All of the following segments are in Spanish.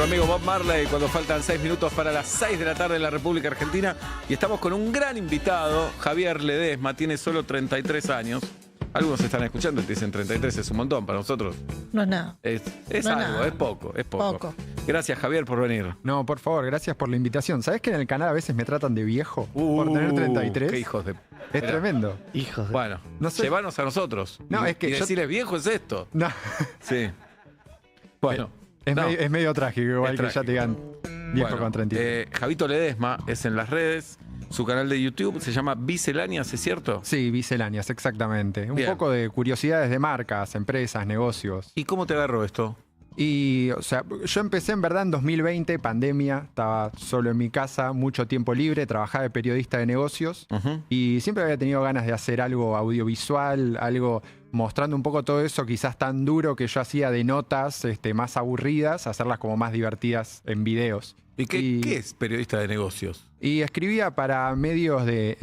nuestro amigo Bob Marley cuando faltan 6 minutos para las 6 de la tarde en la República Argentina. Y estamos con un gran invitado, Javier Ledesma, tiene solo 33 años. Algunos están escuchando y te dicen 33 es un montón para nosotros. No es nada. Es No, algo, nada. es poco. Gracias, Javier, por venir. No, por favor, gracias por la invitación. ¿Sabés que en el canal a veces me tratan de viejo por tener 33? Qué hijos de... Es tremendo. Hijos de... Bueno, No sé. llévanos a nosotros. No, y, es que y yo- decirle viejo es esto. No, Sí. Bueno. no. es medio trágico, igual Es que ya te digan viejo Bueno, con 33. Javito Ledesma es en las redes. Su canal de YouTube se llama Misceláneas, ¿es cierto? Sí, misceláneas, exactamente. Un Bien. poco de curiosidades de marcas, empresas, negocios. ¿Y cómo te agarró esto? Y, o sea, yo empecé en verdad en 2020, pandemia, estaba solo en mi casa, mucho tiempo libre, trabajaba de periodista de negocios Ujú. y siempre había tenido ganas de hacer algo audiovisual, algo mostrando un poco todo eso, quizás tan duro que yo hacía de notas más aburridas, hacerlas como más divertidas en videos. ¿Y qué es periodista de negocios? Y escribía para medios de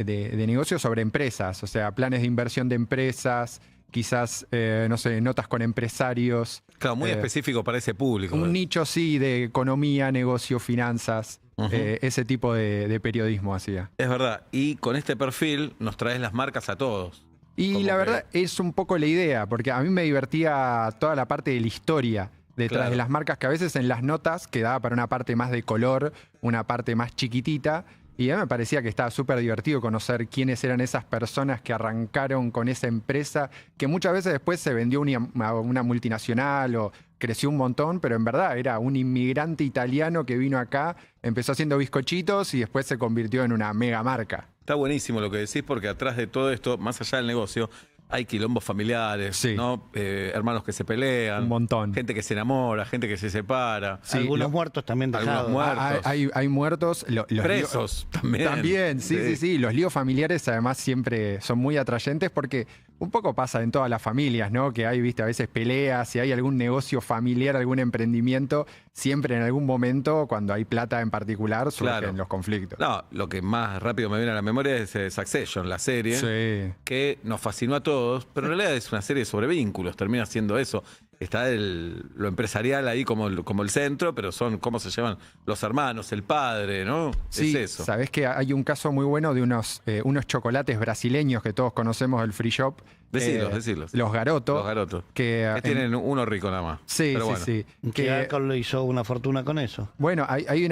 negocios sobre empresas, o sea, planes de inversión de empresas, quizás, no sé, notas con empresarios. Claro, muy específico para ese público. Un nicho, sí, de economía, negocio, finanzas, Ujú. ese tipo de periodismo hacía. Es verdad. Y con este perfil nos traes las marcas a todos. Y Como la que- verdad es un poco la idea, porque a mí me divertía toda la parte de la historia detrás Claro. de las marcas, que a veces en las notas quedaba para una parte más de color, una parte más chiquitita, y a mí me parecía que estaba súper divertido conocer quiénes eran esas personas que arrancaron con esa empresa, que muchas veces después se vendió a una multinacional o creció un montón, pero en verdad era un inmigrante italiano que vino acá, empezó haciendo bizcochitos y después se convirtió en una mega marca. Está buenísimo lo que decís porque atrás de todo esto, más allá del negocio, hay quilombos familiares, Sí. ¿no? Hermanos que se pelean. Un montón. Gente que se enamora, gente que se separa. Sí, Algunos muertos también algunos dejados. muertos. Hay muertos. Los Presos también. También, sí. Los líos familiares además siempre son muy atrayentes porque un poco pasa en todas las familias, ¿no? Que hay, viste, a veces peleas, si hay algún negocio familiar, algún emprendimiento, siempre en algún momento, cuando hay plata en particular, surgen Claro. los conflictos. No, lo que más rápido me viene a la memoria es Succession, la serie. Sí. Que nos fascinó a todos, pero en realidad es una serie sobre vínculos, termina siendo eso. Está lo empresarial ahí como el centro, pero son cómo se llaman los hermanos, el padre, ¿no? Sí, es eso. sabés que hay un caso muy bueno de unos chocolates brasileños que todos conocemos del free shop. Decilos. Los Garoto. Los garotos. Que, Que tienen uno rico nada más. Sí, Pero sí, bueno. sí. Que Que, Alcon le hizo una fortuna con eso. bueno, hay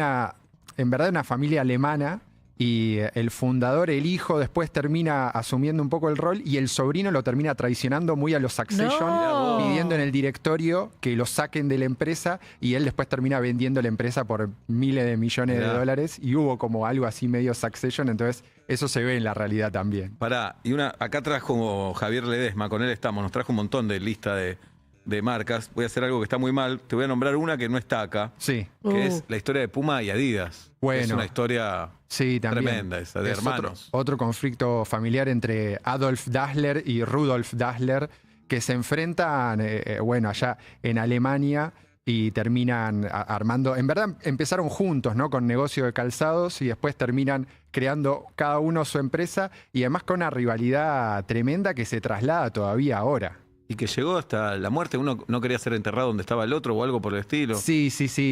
en verdad una familia alemana y el fundador, el hijo, después termina asumiendo un poco el rol y el sobrino lo termina traicionando muy a los Succession, No. pidiendo en el directorio que lo saquen de la empresa y él después termina vendiendo la empresa por miles de millones Mirá. de dólares y hubo como algo así medio Succession, entonces eso se ve en la realidad también. Pará, acá trajo Javier Ledesma, con él estamos, nos trajo un montón de lista de marcas. Voy a hacer algo que está muy mal. Te voy a nombrar una que no está acá, Sí, que es la historia de Puma y Adidas. Bueno. Es una historia sí, también. tremenda esa, de Es hermanos. Otro conflicto familiar entre Adolf Dassler y Rudolf Dassler, que se enfrentan, allá en Alemania y terminan armando. En verdad empezaron juntos, ¿no? Con negocio de calzados y después terminan creando cada uno su empresa y además con una rivalidad tremenda que se traslada todavía ahora. Y que llegó hasta la muerte. Uno no quería ser enterrado donde estaba el otro o algo por el estilo. Sí,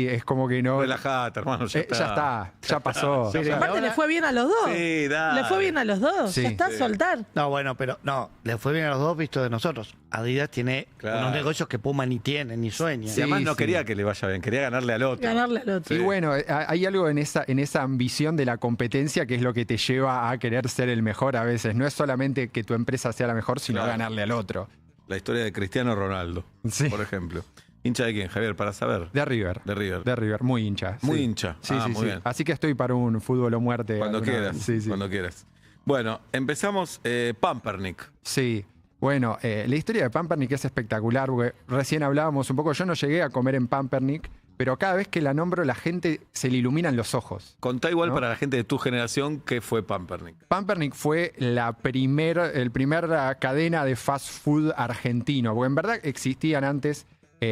es como que no. Relajate, hermano, ya está. Ya pasó. Pero- Ya- Aparte le fue bien a los dos. Sí, dale. Le fue bien a los dos. Sí. Ya está, Sí. soltar. No, bueno, pero no, le fue bien a los dos visto de nosotros. Adidas tiene Claro. unos negocios que Puma ni tiene, ni sueña. Y además Sí, no sí. quería que le vaya bien, quería ganarle al otro. Ganarle al otro. Y bueno, hay algo en esa ambición de la competencia que es lo que te lleva a querer ser el mejor a veces. No es solamente que tu empresa sea la mejor, sino Claro. ganarle al otro. La historia de Cristiano Ronaldo, Sí. por ejemplo. ¿Hincha de quién, Javier? Para saber. De River. De River. De River, muy hincha. Muy sí. hincha. Sí, Ah, sí, muy sí. bien. Así que estoy para un fútbol o muerte. Cuando alguna quieras. vez. Sí, sí. Cuando quieras. Bueno, empezamos Pampernick. Sí. Bueno, la historia de Pampernick es espectacular, porque recién hablábamos un poco, yo no llegué a comer en Pampernick, pero cada vez que la nombro la gente se le iluminan los ojos. Contá igual ¿No? para la gente de tu generación qué fue Pampernick. Pampernick fue el primer cadena de fast food argentino, porque en verdad existían antes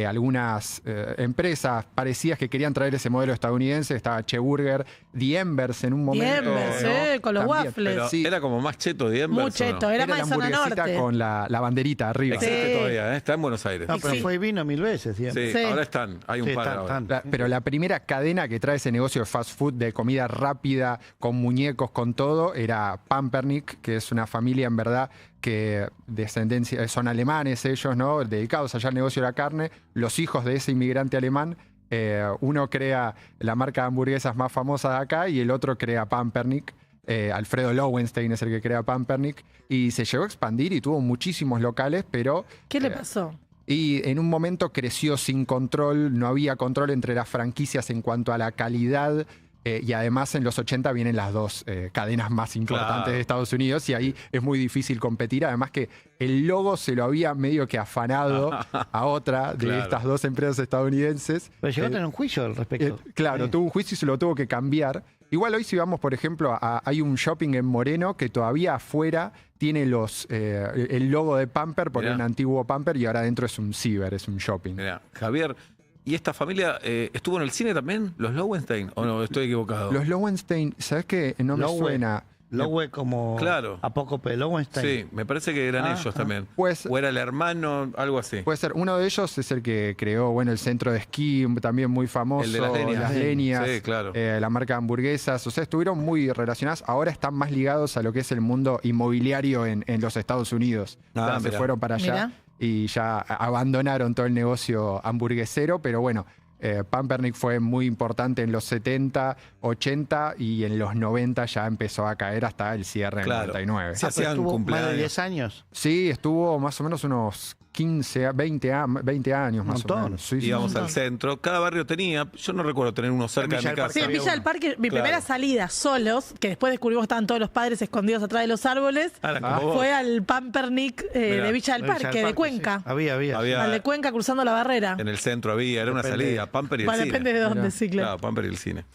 algunas empresas parecidas que querían traer ese modelo estadounidense. Estaba Che Burger, The Embers en un momento. Embers, con los También. waffles. Pero Sí. era como más cheto de Embers, Muy ¿o no? cheto, era más la de zona hamburguesita norte. con la banderita arriba. Existe Sí. todavía, ¿eh? Está en Buenos Aires. No, pero Sí. fue y vino 1000 veces. Sí, Siempre. Sí. ahora están. Hay un Sí, par están, ahora. están. Pero la primera cadena que trae ese negocio de fast food, de comida rápida, con muñecos, con todo, era Pampernick, que es una familia en verdad que descendencia, son alemanes ellos, ¿no? Dedicados allá al negocio de la carne. Los hijos de ese inmigrante alemán, uno crea la marca de hamburguesas más famosa de acá y el otro crea Pampernick. Alfredo Lowenstein es el que crea Pampernick. Y se llegó a expandir y tuvo muchísimos locales, pero... ¿Qué le pasó? Y en un momento creció sin control, no había control entre las franquicias en cuanto a la calidad. Y además en los 80 vienen las dos cadenas más importantes Claro. de Estados Unidos y ahí es muy difícil competir. Además que el logo se lo había medio que afanado a otra de Claro. estas dos empresas estadounidenses. Pero llegó a Eh, tener un juicio al respecto. Claro, Sí. tuvo un juicio y se lo tuvo que cambiar. Igual hoy si vamos, por ejemplo, hay un shopping en Moreno que todavía afuera tiene el logo de Pamper, porque Mirá. era un antiguo Pamper y ahora adentro es un ciber, es un shopping. Mirá, Javier, ¿y esta familia estuvo en el cine también? ¿Los Lowenstein? ¿O no? Estoy equivocado. Los Lowenstein, ¿sabes qué? No me Lowe. suena. Lowe como Claro. Apócope Lowenstein. Sí, me parece que eran ellos también. Pues- o era el hermano, algo así. Puede ser. Uno de ellos es el que creó, bueno, el centro de esquí, también muy famoso. El de las leñas. Las Sí. leñas, Sí, claro. la marca de hamburguesas. O sea, estuvieron muy relacionadas. Ahora están más ligados a lo que es el mundo inmobiliario en los Estados Unidos. Ah, O sea, se mirá. fueron para allá Mirá. y ya abandonaron todo el negocio hamburguesero, pero bueno. Pampernick fue muy importante en los 70, 80 y en los 90 ya empezó a caer hasta el cierre en Claro. 99. Se Ah, pero hacían estuvo más de cumpleaños. 10 años. Sí, estuvo más o menos unos 15, 20 años más o Montón. menos. Sí, sí, Íbamos sí. al centro. Cada barrio tenía. Yo no recuerdo tener uno cerca de Villa mi del casa. Sí, en había Villa del uno. Parque, mi Claro. primera salida solos, que después descubrimos que estaban todos los padres escondidos atrás de los árboles, Eran como vos. fue al Pampernick Mirá, de Villa del Villa Parque, del de Cuenca. sí. Había. Había- Al de Cuenca cruzando la barrera. En el centro había, era una Depende. salida. Pamper y el Bueno, cine. depende de dónde, Mirá. sí, claro. Claro, Pamper y el cine.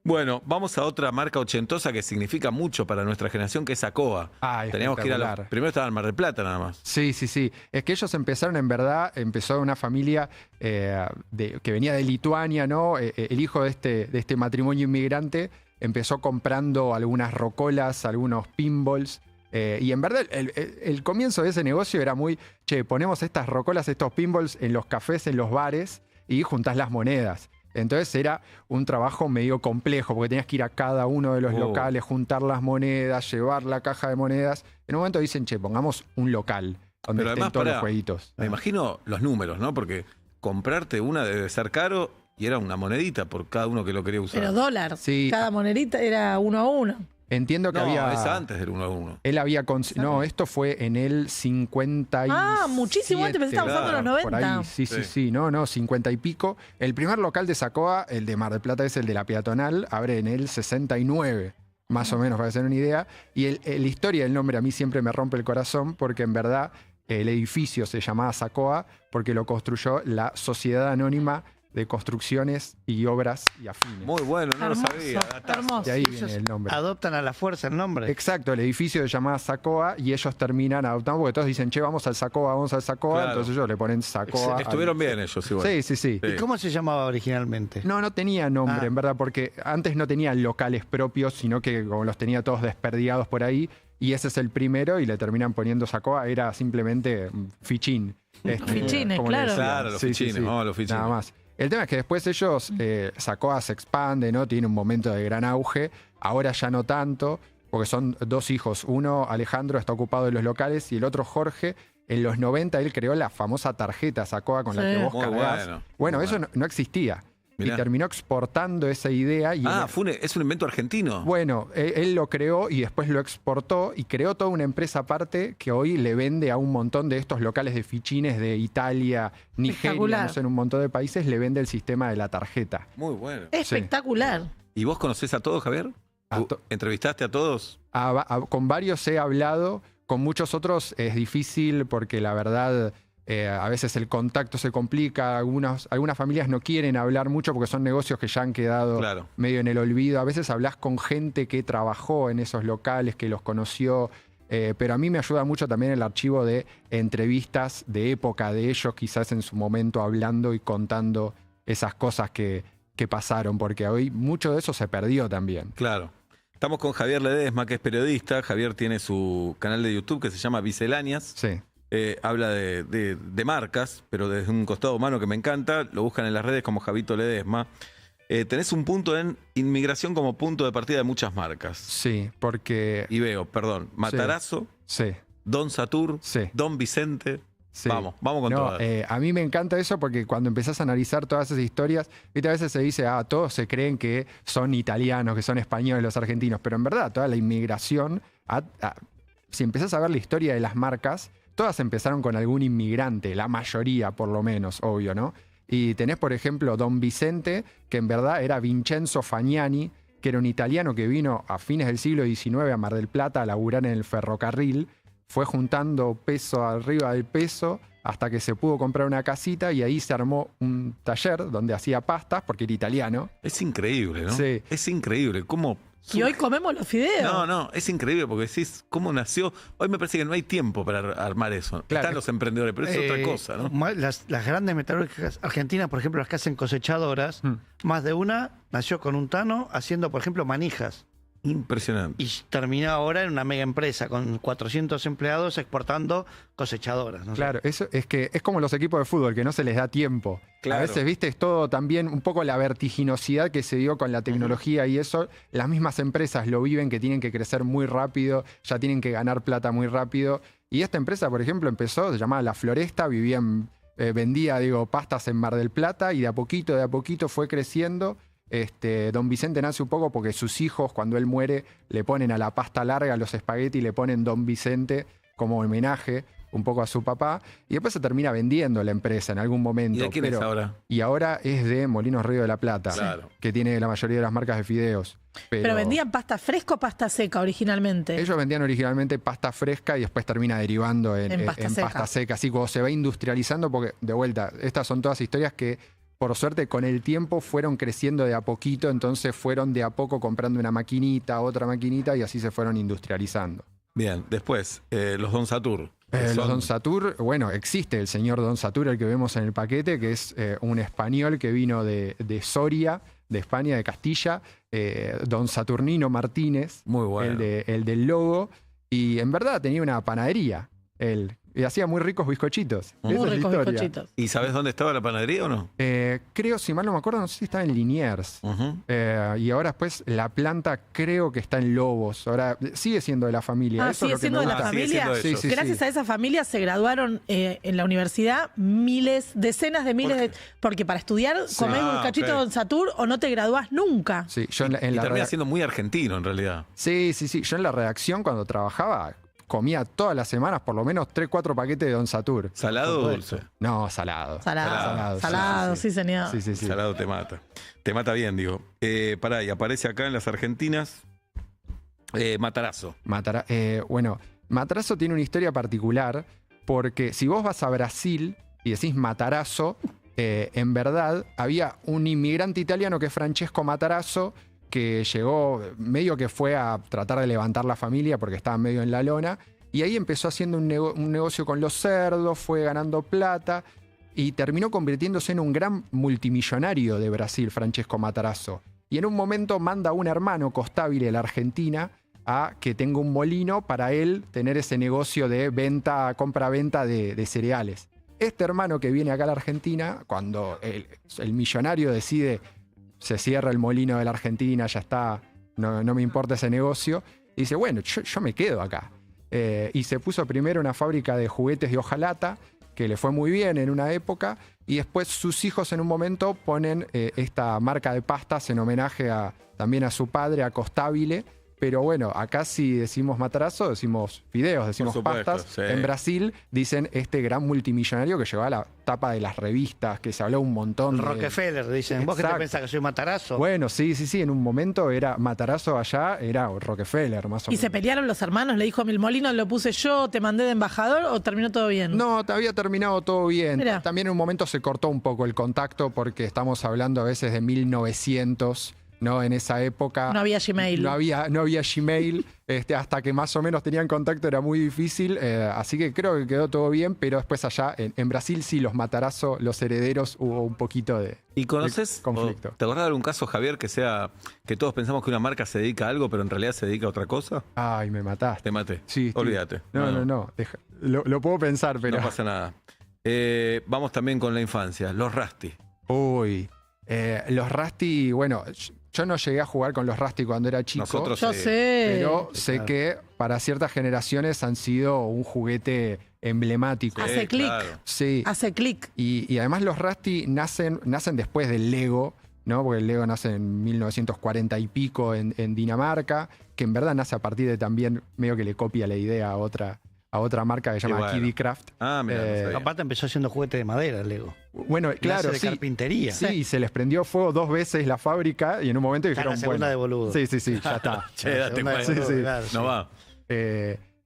Bueno, vamos a otra marca ochentosa que significa mucho para nuestra generación, que es Acoa. Ah, Teníamos que ir a los... espectacular. Primero estaba en Mar del Plata nada más. Sí, sí, sí. Es que ellos empezaron, en verdad, empezó una familia que venía de Lituania, ¿no? El hijo de este matrimonio inmigrante empezó comprando algunas rocolas, algunos pinballs. Y en verdad, el comienzo de ese negocio era muy, che, ponemos estas rocolas, estos pinballs en los cafés, en los bares y juntás las monedas. Entonces era un trabajo medio complejo, porque tenías que ir a cada uno de los Oh. locales, juntar las monedas, llevar la caja de monedas. En un momento dicen, che, pongamos un local donde Pero estén además, todos pará, los jueguitos. Me imagino los números, ¿no? Porque comprarte una debe ser caro y era una monedita por cada uno que lo quería usar. Pero dólar. Sí. Cada monedita era 1 a 1. Entiendo que no, había... es antes del 1 a 1. Él había... No, esto fue en el 50 y... Ah, muchísimo antes, pensé que estábamos hablando de los Por 90. ahí, sí, sí, Sí. sí, no, 50 y pico. El primer local de Sacoa, el de Mar del Plata, es el de la Peatonal, abre en el 69, más o menos, para hacer una idea. Y la historia del nombre a mí siempre me rompe el corazón, porque en verdad el edificio se llamaba Sacoa porque lo construyó la Sociedad Anónima de Construcciones y Obras y Afines. Muy bueno, no Hermoso, lo sabía. Datazo. hermoso. De ahí Ellos viene el nombre. Adoptan a la fuerza el nombre. Exacto, el edificio se llamaba Sacoa y ellos terminan adoptando, porque todos dicen, che, vamos al Sacoa, Claro. entonces ellos le ponen Sacoa. Estuvieron bien ellos igual. Sí, sí, sí. Sí. ¿Y cómo se llamaba originalmente? No tenía nombre, Ah. en verdad, porque antes no tenían locales propios, sino que como los tenía todos desperdigados por ahí, y ese es el primero, y le terminan poniendo Sacoa, era simplemente fichín. Fichines, como le claro. decían. Claro, los fichines, vamos a los fichines. Nada más. El tema es que después ellos, Sacoa se expande, ¿no? Tiene un momento de gran auge, ahora ya no tanto, porque son dos hijos. Uno, Alejandro, está ocupado en los locales, y el otro, Jorge, en los 90 él creó la famosa tarjeta Sacoa con la Sí. que vos Muy cargás. bueno, Bueno, muy eso bueno. no existía. Mirá. Y terminó exportando esa idea. Y Ah, es un invento argentino. bueno, él lo creó y después lo exportó y creó toda una empresa aparte que hoy le vende a un montón de estos locales de fichines de Italia, Nigeria, Espectacular. no sé, en un montón de países, le vende el sistema de la tarjeta. Muy bueno. Espectacular. ¿Y vos conocés a todos, Javier? A ¿Tú to- ¿Entrevistaste a todos? Con varios he hablado, con muchos otros es difícil porque la verdad a veces el contacto se complica, algunas familias no quieren hablar mucho porque son negocios que ya han quedado Claro. medio en el olvido. A veces hablas con gente que trabajó en esos locales, que los conoció. Pero a mí me ayuda mucho también el archivo de entrevistas de época de ellos, quizás en su momento hablando y contando esas cosas que pasaron, porque hoy mucho de eso se perdió también. Claro. Estamos con Javier Ledesma, que es periodista. Javier tiene su canal de YouTube que se llama Misceláneas. Sí. Habla de marcas, pero desde un costado humano que me encanta. Lo buscan en las redes como Javito Ledesma. Tenés un punto en inmigración como punto de partida de muchas marcas. Sí, porque... Y veo, perdón, Matarazzo, Sí, Don Satur, sí. Don Vicente. Sí. Vamos con No, todas. a mí me encanta eso porque cuando empezás a analizar todas esas historias, ¿viste? A veces se dice, todos se creen que son italianos, que son españoles los argentinos, pero en verdad toda la inmigración, si empezás a ver la historia de las marcas, todas empezaron con algún inmigrante, la mayoría por lo menos, obvio, ¿no? Y tenés, por ejemplo, Don Vicente, que en verdad era Vincenzo Fagnani, que era un italiano que vino a fines del siglo XIX a Mar del Plata a laburar en el ferrocarril, fue juntando peso arriba del peso hasta que se pudo comprar una casita y ahí se armó un taller donde hacía pastas, porque era italiano. Es increíble, ¿no? Sí. Es increíble. ¿Cómo? Y hoy comemos los fideos. No, es increíble porque decís cómo nació. Hoy me parece que no hay tiempo para armar eso. Claro. Están los emprendedores, pero es otra cosa, ¿no? Las grandes metalúrgicas argentinas, por ejemplo, las que hacen cosechadoras, más de una nació con un tano haciendo, por ejemplo, manijas. Impresionante. Y termina ahora en una mega empresa con 400 empleados exportando cosechadoras. ¿no? Claro, eso es que es como los equipos de fútbol, que no se les da tiempo. Claro. A veces, viste, es todo también un poco la vertiginosidad que se dio con la tecnología y eso. Las mismas empresas lo viven, que tienen que crecer muy rápido, ya tienen que ganar plata muy rápido. Y esta empresa, por ejemplo, empezó, se llamaba La Floresta, vendía, pastas en Mar del Plata y de a poquito fue creciendo. Don Vicente nace un poco porque sus hijos, cuando él muere, le ponen a la pasta larga, a los espaguetis, le ponen Don Vicente como homenaje un poco a su papá, y después se termina vendiendo la empresa en algún momento. ¿Y de quién es ahora? Y ahora es de Molinos Río de la Plata, Claro. que tiene la mayoría de las marcas de fideos. Pero vendían pasta fresca o pasta seca originalmente. Ellos vendían originalmente pasta fresca y después termina derivando en pasta seca. Así como se va industrializando, porque de vuelta, estas son todas historias que por suerte con el tiempo fueron creciendo de a poquito, entonces fueron de a poco comprando una maquinita, otra maquinita y así se fueron industrializando. Bien, después, los Don Satur. Los Don Satur, bueno, existe el señor Don Satur, el que vemos en el paquete, que es un español que vino de Soria, de España, de Castilla, Don Saturnino Martínez, Muy bueno. el del logo, y en verdad tenía una panadería, él. Y hacía muy ricos bizcochitos. Muy Esa es la ricos historia. bizcochitos. ¿Y sabes dónde estaba la panadería o no? Creo, si mal no me acuerdo, no sé si estaba en Liniers. Ujú. Y ahora después la planta creo que está en Lobos. Ahora sigue siendo de la familia. Eso es ¿sigue lo que siendo me de la gusta. sigue familia? siendo de ellos. Sí, Gracias a esa familia se graduaron en la universidad decenas de miles de... Porque para estudiar comés un cachito ok. de Don Satur o no te graduás nunca. Sí, yo en Y la termina siendo muy argentino en realidad. Sí. Yo en la redacción cuando trabajaba comía todas las semanas por lo menos 3-4 paquetes de Don Satur. ¿Salado o dulce? No, salado. Salado, sí, señor. Sí. Salado te mata. Te mata bien, digo. Pará, y aparece acá en las Argentinas Matarazzo. Bueno, Matarazzo tiene una historia particular porque si vos vas a Brasil y decís Matarazzo, en verdad había un inmigrante italiano que es Francesco Matarazzo, que llegó, medio que fue a tratar de levantar la familia porque estaba medio en la lona, y ahí empezó haciendo un negocio con los cerdos, fue ganando plata y terminó convirtiéndose en un gran multimillonario de Brasil, Francesco Matarazzo. Y en un momento manda a un hermano, Costabile, de la Argentina, a que tenga un molino para él tener ese negocio de compra-venta de cereales. Este hermano que viene acá a la Argentina, cuando el millonario decide se cierra el molino de la Argentina, ya está, no me importa ese negocio. Y dice, bueno, yo me quedo acá. Y se puso primero una fábrica de juguetes de hojalata, que le fue muy bien en una época, y después sus hijos en un momento ponen esta marca de pastas en homenaje también a su padre, a Costabile. Pero bueno, acá si decimos Matarazzo, decimos fideos, decimos Por supuesto, pastas. sí. En Brasil dicen este gran multimillonario que llegó a la tapa de las revistas, que se habló un montón. Rockefeller, dicen. ¿Vos qué te Exacto. pensás que soy Matarazzo? Bueno, sí. En un momento era Matarazzo allá, era Rockefeller, más o ¿Y menos. se pelearon los hermanos? ¿Le dijo a mi molino lo puse yo, te mandé de embajador o terminó todo bien? No, había terminado todo bien. Mirá. También en un momento se cortó un poco el contacto porque estamos hablando a veces de 1900. ¿no? En esa época No había Gmail. no había Gmail, hasta que más o menos tenían contacto era muy difícil, así que creo que quedó todo bien, pero después allá en Brasil sí, los Matarazzo, los herederos, hubo un poquito de ¿Y conoces, conflicto. ¿te acordás de algún caso, Javier, que todos pensamos que una marca se dedica a algo, pero en realidad se dedica a otra cosa? Ay, me mataste. Te maté. Sí, Olvídate. No. Lo puedo pensar, pero... No pasa nada. Vamos también con la infancia, los Rusty. Uy, los Rusty, bueno, yo no llegué a jugar con los Rusty cuando era chico. Nosotros Yo sé. Pero sé que para ciertas generaciones han sido un juguete emblemático. Hace clic. Claro. Sí. Hace clic. Y además los Rusty nacen después del Lego, ¿no? Porque el Lego nace en 1940 y pico en Dinamarca, que en verdad nace a partir de también medio que le copia la idea a otra marca que se llama bueno. Kiddycraft. Ah, mira, no sabía. Aparte empezó haciendo juguete de madera el Lego. Bueno, claro, de sí. carpintería. Sí, se les prendió fuego 2 veces la fábrica y en un momento Está dijeron, la segunda bueno, de boludo. Sí, ya está. Che, La date segunda de cuenta. boludo, Sí. claro, No va.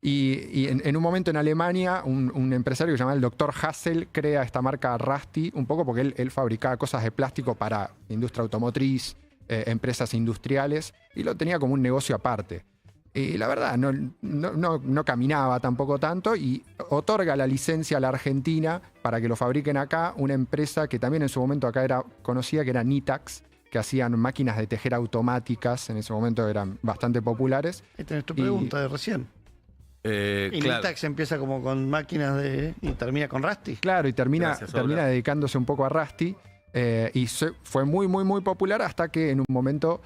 Y en un momento en Alemania, un empresario que se llama el Dr. Hassel crea esta marca Rusty, un poco porque él fabricaba cosas de plástico para industria automotriz, empresas industriales, y lo tenía como un negocio aparte. Y la verdad, no caminaba tampoco tanto y otorga la licencia a la Argentina para que lo fabriquen acá, una empresa que también en su momento acá era conocida, que era Nitax, que hacían máquinas de tejer automáticas, en ese momento eran bastante populares. Ahí tenés tu pregunta de recién. Y Claro. Nitax empieza como con máquinas y termina con Rusty. Claro, y termina Gracias, Obla. dedicándose un poco a Rusty. Fue muy, muy, muy popular hasta que en un momento,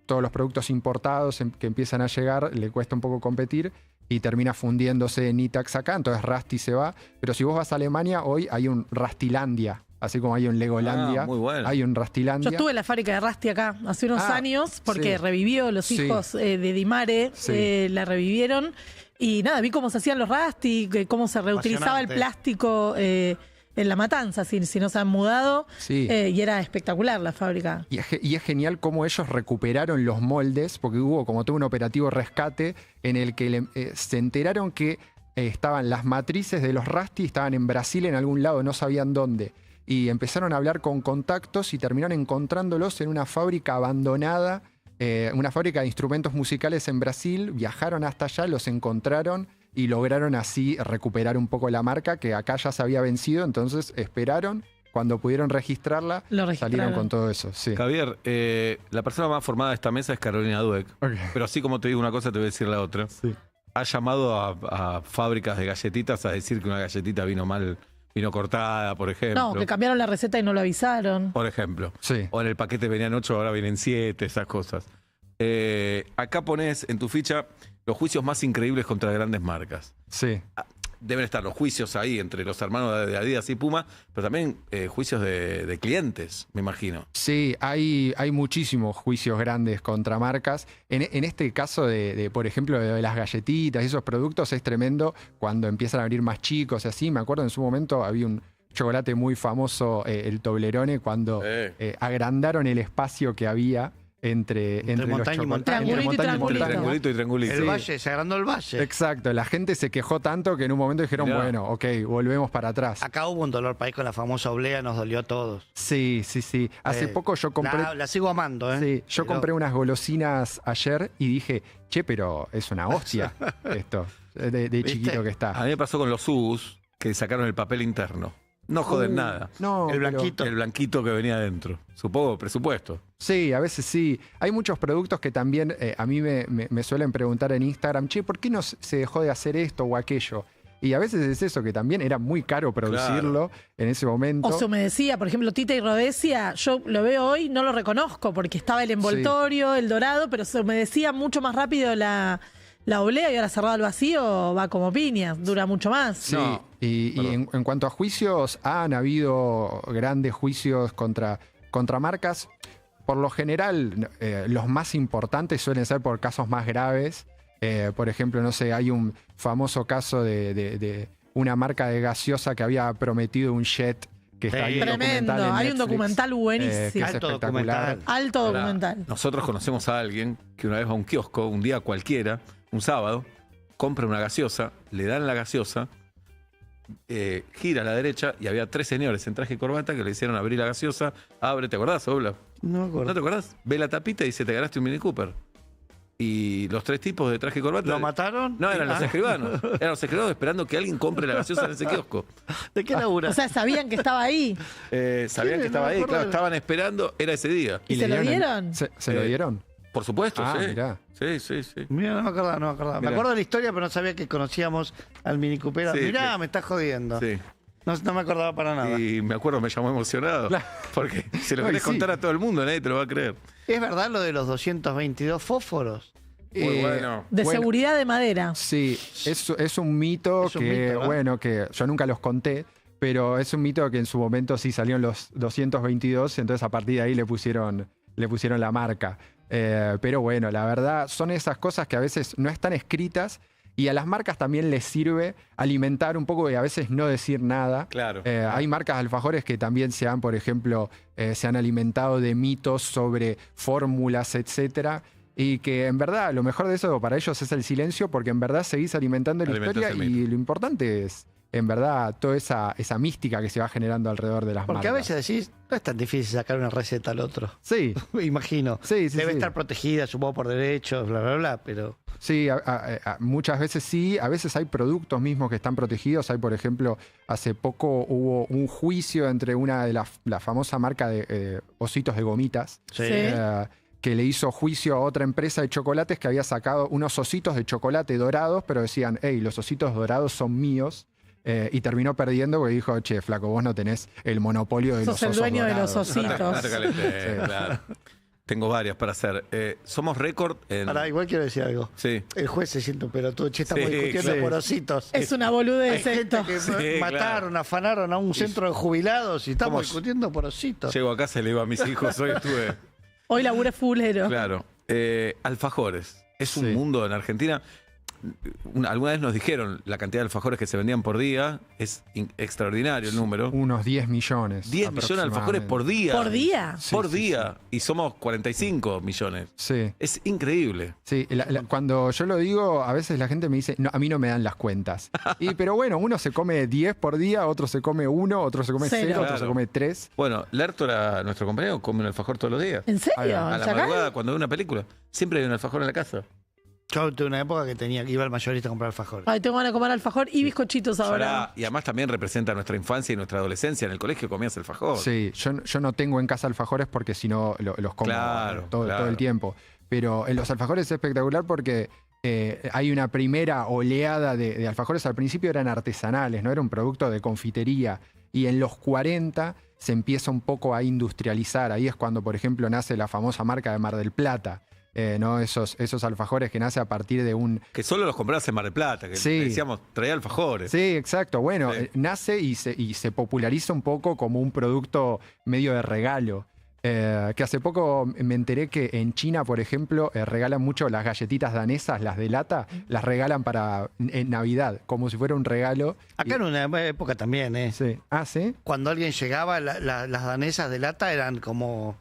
todos los productos importados que empiezan a llegar, le cuesta un poco competir y termina fundiéndose Nitax acá, entonces Rusty se va. Pero si vos vas a Alemania, hoy hay un Rustylandia, así como hay un Legolandia, muy bueno. hay un Yo Rustylandia. estuve en la fábrica de Rusty acá hace unos años porque sí. revivió los Sí. hijos de Dimare, Sí. la revivieron. Y nada, vi cómo se hacían los Rusty, cómo se reutilizaba el Apasionante. plástico en La Matanza, si no se han mudado. Sí. Y era espectacular la fábrica. Y es genial cómo ellos recuperaron los moldes, porque hubo como todo un operativo rescate en el que se enteraron que estaban las matrices de los Rusty, estaban en Brasil en algún lado, no sabían dónde. Y empezaron a hablar con contactos y terminaron encontrándolos en una fábrica abandonada, una fábrica de instrumentos musicales en Brasil. Viajaron hasta allá, los encontraron y lograron así recuperar un poco la marca, que acá ya se había vencido, entonces esperaron. Cuando pudieron registrarla, Lo registraron. salieron con todo eso. Sí. Javier, la persona más formada de esta mesa es Carolina Dueck. Ok. Pero así como te digo una cosa, te voy a decir la otra. Sí. Ha llamado a fábricas de galletitas a decir que una galletita vino mal, vino cortada, por ejemplo. No, que cambiaron la receta y no lo avisaron. Por ejemplo. Sí. O en el paquete venían 8, ahora vienen 7, esas cosas. Acá pones en tu ficha los juicios más increíbles contra grandes marcas. Sí. Deben estar los juicios ahí entre los hermanos de Adidas y Puma, pero también juicios de clientes, me imagino. Sí, hay muchísimos juicios grandes contra marcas. En este caso por ejemplo, de las galletitas y esos productos, es tremendo cuando empiezan a abrir más chicos y así. Me acuerdo en su momento había un chocolate muy famoso, el Toblerone, cuando agrandaron el espacio que había entre los montaña y chocolates. montaña. Entre montaña y Triangulito. montaña. Triangulito y triangulito. El valle, se agrandó el valle. Exacto, la gente se quejó tanto que en un momento dijeron, Mirá. bueno, ok, volvemos para atrás. Acá hubo un dolor país con la famosa oblea, nos dolió a todos. Sí. Hace poco yo compré... La sigo amando, ¿eh? Sí, yo Pero- compré unas golosinas ayer y dije, che, pero es una hostia esto, de chiquito que A está. mí me pasó con los Ubus, que sacaron el papel interno. No joden nada. No, El pero- blanquito. El blanquito que venía adentro. Supongo, presupuesto. Sí, a veces sí. Hay muchos productos que también a mí me suelen preguntar en Instagram, che, ¿por qué no se dejó de hacer esto o aquello? Y a veces es eso, que también era muy caro producirlo en ese momento. O se humedecía, por ejemplo, Tita y Rhodesia, yo lo veo hoy, no lo reconozco porque estaba el envoltorio, el dorado, pero se humedecía mucho más rápido la oblea y ahora cerrado al vacío va como piña, dura mucho más. Sí, No, y en cuanto a juicios, han habido grandes juicios contra marcas. Por lo general, los más importantes suelen ser por casos más graves. Por ejemplo, no sé, hay un famoso caso de una marca de gaseosa que había prometido un jet que está ahí en Tremendo, documental en hay un Netflix, documental buenísimo. que es Alto espectacular. documental. Alto Ahora, documental. Nosotros conocemos a alguien que una vez va a un kiosco, un día cualquiera, un sábado, compra una gaseosa, le dan la gaseosa, gira a la derecha y había 3 señores en traje y corbata que le hicieron abrir la gaseosa. Abre, ¿te acordás, Obla? No me acuerdo. ¿No te acordás? Ve la tapita y dice, te ganaste un Mini Cooper. Y los 3 tipos de traje y corbata... ¿Lo mataron? No, eran los escribanos. Eran los escribanos esperando que alguien compre la gaseosa en ese kiosco. ¿De qué labura? O sea, sabían que estaba ahí. Sabían que estaba No me ahí, acuerdo. claro, estaban esperando, era ese día. ¿Y se le lo dieron? ¿Se lo dieron? Por supuesto, Ah, sí. mirá. Sí. Mira, no me acordaba. Me Mirá. acuerdo de la historia, pero no sabía que conocíamos al Mini Cooper. Sí, Mirá, sí. me estás jodiendo. Sí. No me acordaba para nada. Y me acuerdo, me llamó emocionado. Claro. Porque se lo Ay, querés sí. contar a todo el mundo, nadie te lo va a creer. ¿Es verdad lo de los 222 fósforos? Muy bueno. De Bueno. seguridad de madera. Sí, es un mito Es un que, mito, ¿no? bueno, que yo nunca los conté, pero es un mito que en su momento sí salieron los 222, entonces a partir de ahí le pusieron la marca. Pero bueno, la verdad, son esas cosas que a veces no están escritas y a las marcas también les sirve alimentar un poco y a veces no decir nada. Claro. Hay marcas de alfajores que también por ejemplo, se han alimentado de mitos sobre fórmulas, etcétera. Y que en verdad lo mejor de eso para ellos es el silencio, porque en verdad seguís alimentando la Alimentás historia el y mito. lo importante es, en verdad, toda esa mística que se va generando alrededor de las Porque a marcas. veces decís, no es tan difícil sacar una receta al otro. Sí, Me imagino. sí. Debe estar protegida, supongo, por derechos, bla, bla, bla, pero... Sí, muchas veces sí, a veces hay productos mismos que están protegidos. Hay, por ejemplo, hace poco hubo un juicio entre una de la famosa marca de ositos de gomitas, Sí. que le hizo juicio a otra empresa de chocolates que había sacado unos ositos de chocolate dorados, pero decían, hey, los ositos dorados son míos. Y terminó perdiendo porque dijo, che, flaco, vos no tenés el monopolio de Sos los el osos dueño de los dorados". ositos. No te calentés, Sí. claro. Tengo varias para hacer. Somos récord en... Ahora, igual quiero decir algo. Sí. El juez se siente un pelotudo. Che, estamos Sí, discutiendo sí. por ositos. Es una Hay boludez gente esto. que Sí, mataron, afanaron a un centro de jubilados y estamos ¿Cómo? discutiendo por ositos. Llego a casa y le digo a mis hijos, hoy estuve... Hoy laburé fulero. Claro. Alfajores. Es un Sí. mundo en Argentina. Alguna vez nos dijeron la cantidad de alfajores que se vendían por día. Es extraordinario el número. Unos 10 millones. 10 millones de alfajores por día. ¿Por día? Sí, Por sí, día. Y somos 45 millones. Sí. Es increíble. Sí, cuando yo lo digo, a veces la gente me dice, no, a mí no me dan las cuentas. Pero bueno, uno se come 10 por día, otro se come 1, otro se come 0, Cero. otro se Claro. come 3. Bueno, Lertora, nuestro compañero, come un alfajor todos los días. ¿En serio? Ahí va, A la ¿Chacal? madrugada, cuando ve una película, siempre hay un alfajor en la casa. Yo tuve una época que iba al mayorista a comprar alfajores. Ay, tengo ganas de comer alfajor y bizcochitos ahora. Pará, y además también representa nuestra infancia y nuestra adolescencia. En el colegio comías alfajor. Sí, yo no tengo en casa alfajores porque si no los como Claro, todo claro. el tiempo. Pero en los alfajores es espectacular porque hay una primera oleada de alfajores. Al principio eran artesanales, no era un producto de confitería. Y en los 40 se empieza un poco a industrializar. Ahí es cuando, por ejemplo, nace la famosa marca de Mar del Plata. ¿No? Esos alfajores que nace a partir de un... Que solo los comprabas en Mar del Plata. Que Sí. decíamos, traía alfajores. Sí, exacto. Bueno, Sí. nace y se populariza un poco como un producto medio de regalo. Que hace poco me enteré que en China, por ejemplo, regalan mucho las galletitas danesas, las de lata, las regalan en Navidad, como si fuera un regalo. Acá en una época también, ¿eh? Sí. Ah, ¿sí? Cuando alguien llegaba, las danesas de lata eran como...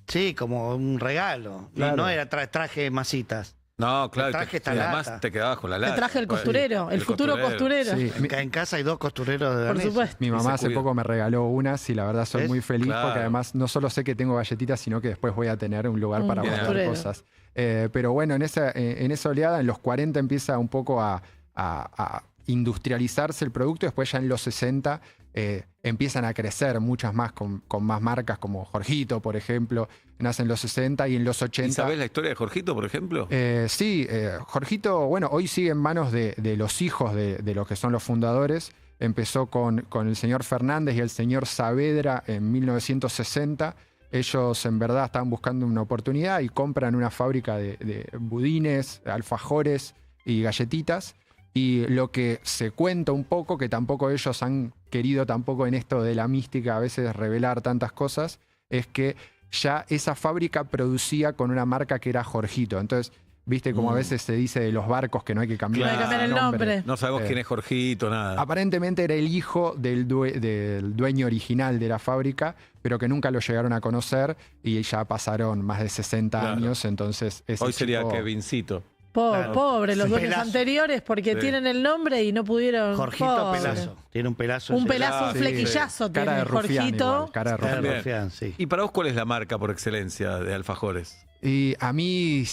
Sí, como un regalo. Claro. Y no era traje masitas. No, claro. El traje está y además lata. te quedabas con la lata. Te traje el Pues, costurero, el futuro costurero. Sí. En casa hay 2 costureros de Por danesas. supuesto. Mi Y mamá se hace cuida. poco me regaló unas y la verdad soy ¿Ves? muy feliz Claro. porque además no solo sé que tengo galletitas, sino que después voy a tener un lugar para Bien. guardar Costurero. cosas. Pero bueno, en esa oleada, en los 40 empieza un poco a industrializarse el producto, después ya en los 60 empiezan a crecer muchas más con más marcas como Jorgito, por ejemplo, nacen en los 60 y en los 80... ¿Y sabés la historia de Jorgito, por ejemplo? Sí, Jorgito, bueno, hoy sigue en manos de los hijos de los que son los fundadores. Empezó con el señor Fernández y el señor Saavedra en 1960. Ellos en verdad estaban buscando una oportunidad y compran una fábrica de budines, alfajores y galletitas. Y lo que se cuenta un poco, que tampoco ellos han querido tampoco en esto de la mística a veces revelar tantas cosas, es que ya esa fábrica producía con una marca que era Jorgito. Entonces, viste como a veces se dice de los barcos que no hay que cambiar, No hay que cambiar el nombre. No sabemos quién es Jorgito, nada. Aparentemente era el hijo del dueño original de la fábrica, pero que nunca lo llegaron a conocer y ya pasaron más de 60 Claro. años, entonces ese Hoy sería chico- Kevincito. Claro. Pobre, los Sí. dueños Pelazo. anteriores porque Sí. tienen el nombre y no pudieron. Jorgito Pobre. Pelazo. Tiene un pelazo. Un ese. pelazo, un Sí, flequillazo Cara de tiene rufián Jorgito. igual, cara de Cara de rufián. Bien. rufián, sí. ¿Y para vos cuál es la marca por excelencia de alfajores? Y a mí,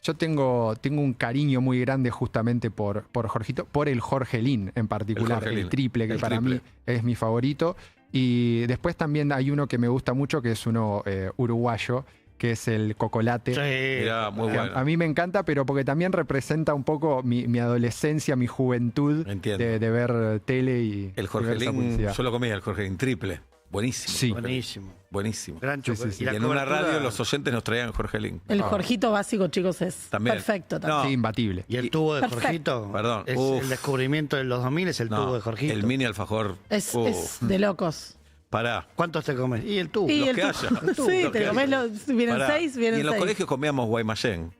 yo tengo un cariño muy grande justamente por Jorgito, por el Jorgelín en particular, El Jorgelín. el triple, que El para triple. mí es mi favorito. Y después también hay uno que me gusta mucho, que es uno uruguayo, que es el Cocolate. Sí. Era muy Que bueno. a mí me encanta, pero porque también representa un poco mi adolescencia, mi juventud Entiendo. de ver tele y El y ver esa Jorgelín, publicidad. yo lo comía, el Jorgelín triple. Buenísimo. Sí. Buenísimo. Buenísimo. Gran Sí, chocolate. sí, sí. Y la en una cobertura- radio los oyentes nos traían Jorgelín. El Jorgito básico, chicos, es También. perfecto también. No. Sí, imbatible. Y el tubo de Perfecto. Jorgito. Perdón. Es Uf. el descubrimiento de los 2000 es el tubo de Jorgito. El mini alfajor. Es Uf, de locos. pará. ¿Cuántos te comes? Y el tubo. Y Los el que tu- haya. Sí, Los te que comés haya. vienen Pará. 6, vienen Y en los 6. colegios comíamos Guaymallén,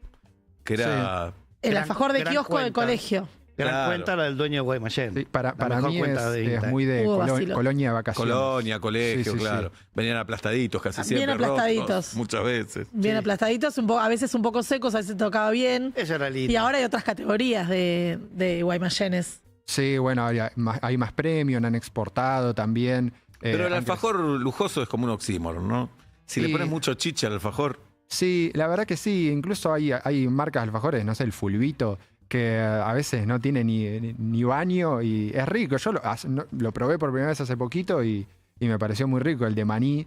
que era... El Gran- alfajor de gran kiosco de cuenta. colegio. Gran Claro. cuenta la del dueño de Guaymallén. Sí, para La mejor mí cuenta de es Insta. muy de Vacilo. colonia de vacaciones. Colonia, colegio, Sí, sí, sí. claro. Venían aplastaditos casi Bien siempre. aplastaditos. rotos, muchas veces. Bien Sí. aplastaditos, a veces un poco secos, a veces tocaba bien. Esa era linda. Y ahora hay otras categorías de Guaymayenes. Sí, bueno, hay más premios, han exportado también. Pero el han alfajor lujoso es como un oxímoron, ¿no? Si le Sí. pones mucho chiche al alfajor, Sí, la verdad que sí. Incluso hay marcas de alfajores, no sé, el Fulvito, que a veces no tiene ni baño y es rico. Yo lo probé por primera vez hace poquito y me pareció muy rico, el de maní.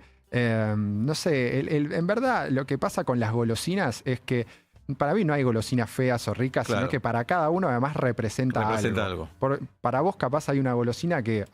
No sé, en verdad lo que pasa con las golosinas es que para mí no hay golosinas feas o ricas, Claro. sino que para cada uno además representa Representa Para vos capaz hay una golosina que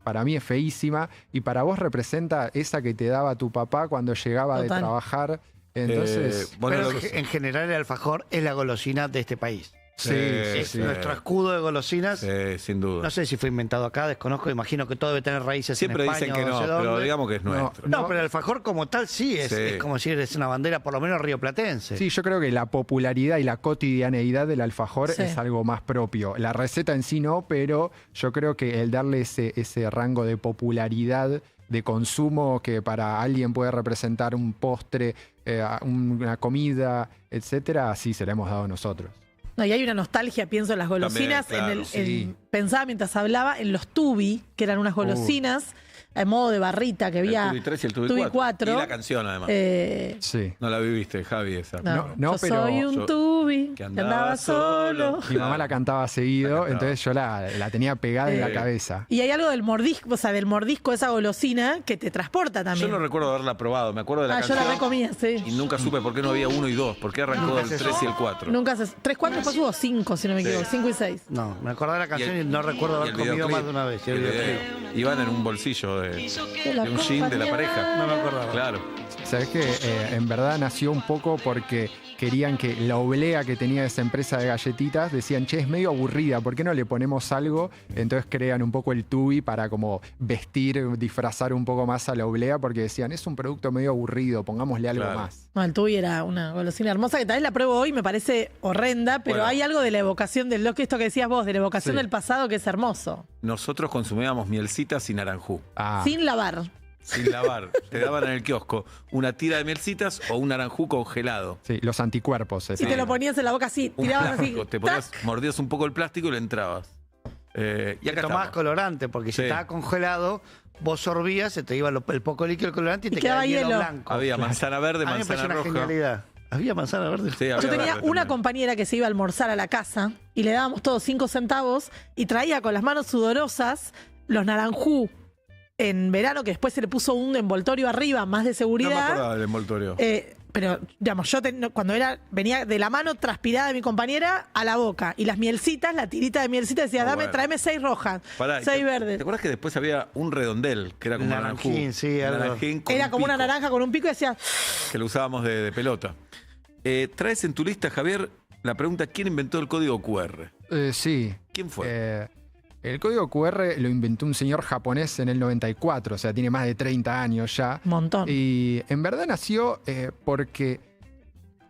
para mí es feísima y para vos representa esa que te daba tu papá cuando llegaba Total. de trabajar. Entonces, bueno, Pero lo que- en general el alfajor es la golosina de este país. sí, Es sí. nuestro escudo de golosinas. sin duda. No sé si fue inventado acá, desconozco, imagino que todo debe tener raíces Siempre en dicen España que o no, sé pero dónde. digamos que es No, nuestro. No, pero el alfajor como tal sí es, Sí. es como decir, es una bandera por lo menos rioplatense. Sí, yo creo que la popularidad y la cotidianeidad del alfajor Sí. es algo más propio. La receta en sí no, pero yo creo que el darle ese rango de popularidad, de consumo que para alguien puede representar un postre, una comida, etcétera, sí se la hemos dado nosotros. No, y hay una nostalgia, pienso en las golosinas. También, claro, sí. Pensaba mientras hablaba en los tubi, que eran unas golosinas en modo de barrita que El había. Tubi 3 y el Tubi Tubi 4. 4. Y la canción, además. Sí. No la viviste, Javi, esa. No, No, yo pero soy un yo- tubi que que andaba andaba solo. Mi mamá la cantaba seguido, La cantaba. entonces yo la tenía pegada en la cabeza. Y hay algo del mordisco, o sea, del mordisco de esa golosina que te transporta Yo también. no recuerdo haberla probado, me acuerdo de la Ah, yo canción. la recomía, sí. Y nunca supe por qué no había 1 y 2, por qué arrancó Nunca el se 3 y el 4. Nunca se. 3, 4, después hubo 5, si no me equivoco. 5 y 6. No, me acordé de la canción y, el- no recuerdo y haber el comido videoclip, más de una vez. Y el el videoclip. video. Iban en un bolsillo de un jean de la pareja. No me acordaba. Claro. Sabes que en verdad nació un poco porque querían que la oblea que tenía esa empresa de galletitas, decían, che, es medio aburrida, ¿por qué no le ponemos algo? Entonces crean un poco el tubi para como vestir, disfrazar un poco más a la oblea, porque decían, es un producto medio aburrido, pongámosle algo Claro. más. No, el tubi era una golosina hermosa que tal vez la pruebo hoy, me parece horrenda, pero Bueno. hay algo de la evocación del lo que esto que decías vos, de la evocación Sí. del pasado que es hermoso. Nosotros consumíamos mielcitas sin naranjú, Ah, Sin lavar. sin lavar. Te daban en el kiosco una tira de mielcitas o un naranjú congelado. sí, los anticuerpos. Y te lo ponías en la boca así, Un tirabas así. plástico. Te ponías, ¡tac! mordías un poco el plástico y le entrabas. Y acá Tomabas estamos. colorante, porque si Sí. estaba congelado, vos sorbías, se te iba el poco líquido del colorante y te quedaba quedaba hielo hielo. blanco. Había manzana verde, A mí me pareció manzana una roja. genialidad. Había manzana verde. Sí, había Yo tenía verde una también. compañera que se iba a almorzar a la casa y le dábamos todos 5 centavos y traía con las manos sudorosas los naranjú en verano, que después se le puso un envoltorio arriba, más de No me seguridad. acordaba del envoltorio. Pero, digamos, cuando venía de la mano transpirada de mi compañera a la boca. Y las mielcitas, la tirita de mielcitas decía, Muy bueno. tráeme 6 rojas, Pará, 6 ¿te verdes. acuerdas que después había un redondel que era como Naranjín, naranjú? sí, algo. Naranjín con Era un como una pico, naranja con un pico y decía, que lo usábamos de pelota. Traes en tu lista, Javier, la pregunta: ¿quién inventó el código QR? Sí. ¿Quién fue? El código QR lo inventó un señor japonés en el 94, o sea, tiene más de 30 años ya. montón. Y en verdad nació porque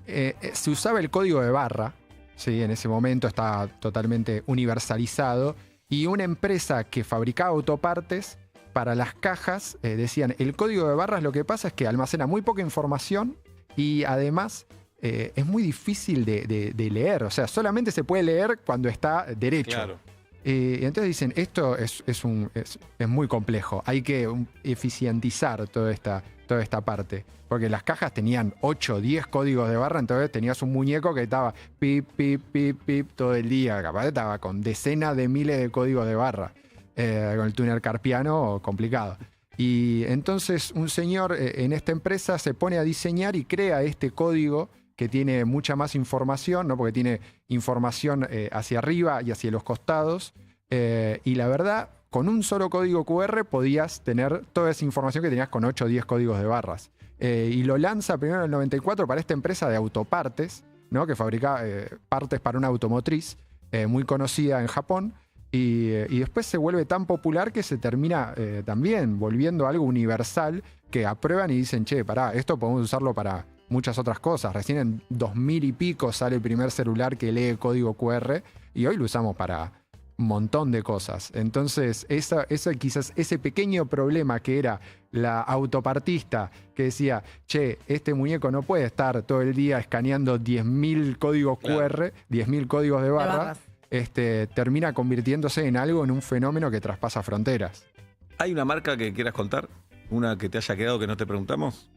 se usaba el código de barra, ¿sí? En ese momento estaba totalmente universalizado, y una empresa que fabricaba autopartes para las cajas decían, el código de barras lo que pasa es que almacena muy poca información y además es muy difícil de leer. O sea, solamente se puede leer cuando está derecho. Claro. Y entonces dicen, esto es muy complejo, hay que eficientizar toda esta parte. Porque las cajas tenían 8 o 10 códigos de barra, entonces tenías un muñeco que estaba pip, pip, pip, pip todo el día. Capaz estaba con decenas de miles de códigos de barra. Con el túnel carpiano, complicado. Y entonces un señor en esta empresa se pone a diseñar y crea este código que tiene mucha más información, ¿no? Porque tiene información hacia arriba y hacia los costados. Y la verdad, con un solo código QR podías tener toda esa información que tenías con 8 o 10 códigos de barras. Y lo lanza primero en el 94 para esta empresa de autopartes, ¿no? Que fabrica partes para una automotriz muy conocida en Japón. Y después se vuelve tan popular que se termina también volviendo algo universal que aprueban y dicen, che, pará, esto podemos usarlo para muchas otras cosas. Recién en 2000 y pico sale el primer celular que lee código QR y hoy lo usamos para un montón de cosas. Entonces, quizás ese pequeño problema que era la autopartista que decía, che, este muñeco no puede estar todo el día escaneando 10.000 códigos QR, 10.000 códigos de barra, termina convirtiéndose en un fenómeno que traspasa fronteras. ¿Hay una marca que quieras contar? ¿Una que te haya quedado que no te preguntamos?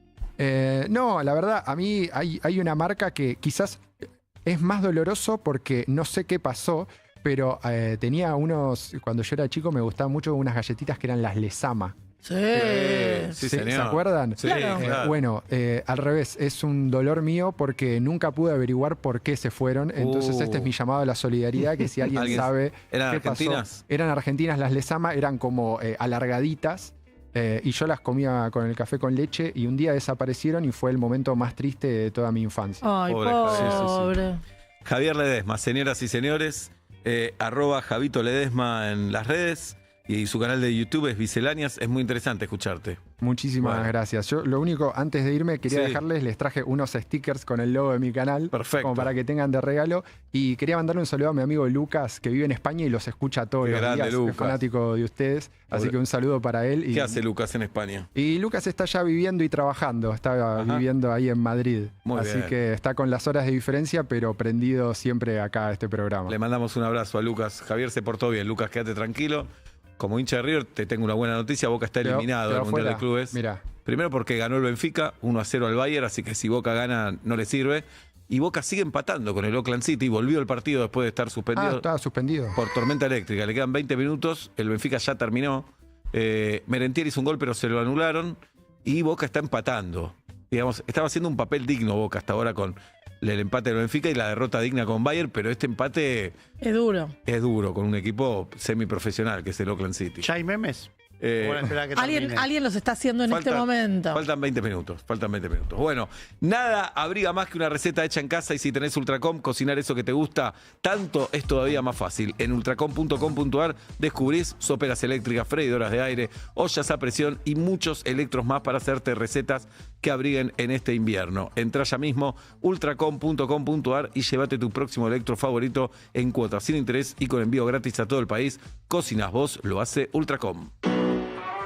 No, la verdad, a mí hay una marca que quizás es más doloroso porque no sé qué pasó, pero tenía cuando yo era chico me gustaban mucho unas galletitas que eran las Lesama. Sí. Sí, ¿Se señor. acuerdan? Sí, Claro. claro. Bueno, al revés, es un dolor mío porque nunca pude averiguar por qué se fueron. Entonces este es mi llamado a la solidaridad, que si alguien sabe ¿Eran qué pasó. argentinas? Eran argentinas las Lesama, eran como alargaditas. Y yo las comía con el café con leche y un día desaparecieron y fue el momento más triste de toda mi infancia. Ay, Pobre Javier, pobre. Javier Ledesma, señoras y señores, @ Javito Ledesma en las redes y su canal de YouTube es Misceláneas. Es muy interesante escucharte. Muchísimas Bueno. gracias. Yo lo único, antes de irme, quería Sí. les traje unos stickers con el logo de mi canal. Perfecto. Como para que tengan de regalo. Y quería mandarle un saludo a mi amigo Lucas, que vive en España y los escucha todos Qué los grande, días. Lucas. Es fanático de ustedes. Así Pobre. que un saludo para él. ¿Qué hace Lucas en España? Y Lucas está ya viviendo y trabajando. Está Ajá. viviendo ahí en Madrid. Muy Así bien. que está con las horas de diferencia, pero prendido siempre acá a este programa. Le mandamos un abrazo a Lucas. Javier se portó bien. Lucas, quédate tranquilo. Como hincha de River, te tengo una buena noticia. Boca está eliminado del Mundial de Clubes. Mira. Primero porque ganó el Benfica 1-0 al Bayern, así que si Boca gana no le sirve. Y Boca sigue empatando con el Oakland City. Volvió el partido después de estar suspendido Estaba suspendido. por tormenta eléctrica. Le quedan 20 minutos. El Benfica ya terminó. Merentiel hizo un gol, pero se lo anularon. Y Boca está empatando. Digamos, estaba haciendo un papel digno Boca hasta ahora con el empate del Benfica y la derrota digna con Bayern, pero este empate Es duro. es duro con un equipo semiprofesional que es el Oakland City. ¿Ya hay memes? Eh, Bueno, esperá que termine. Alguien los está haciendo en este momento. Faltan 20 minutos, faltan 20 minutos. Bueno, nada abriga más que una receta hecha en casa y si tenés Ultracom, cocinar eso que te gusta tanto es todavía más fácil. En ultracom.com.ar descubrís soperas eléctricas, freidoras de aire, ollas a presión y muchos electros más para hacerte recetas que abriguen en este invierno. Entrá ya mismo ultracom.com.ar y llévate tu próximo electro favorito en cuotas sin interés y con envío gratis a todo el país. Cocinas vos, lo hace Ultracom.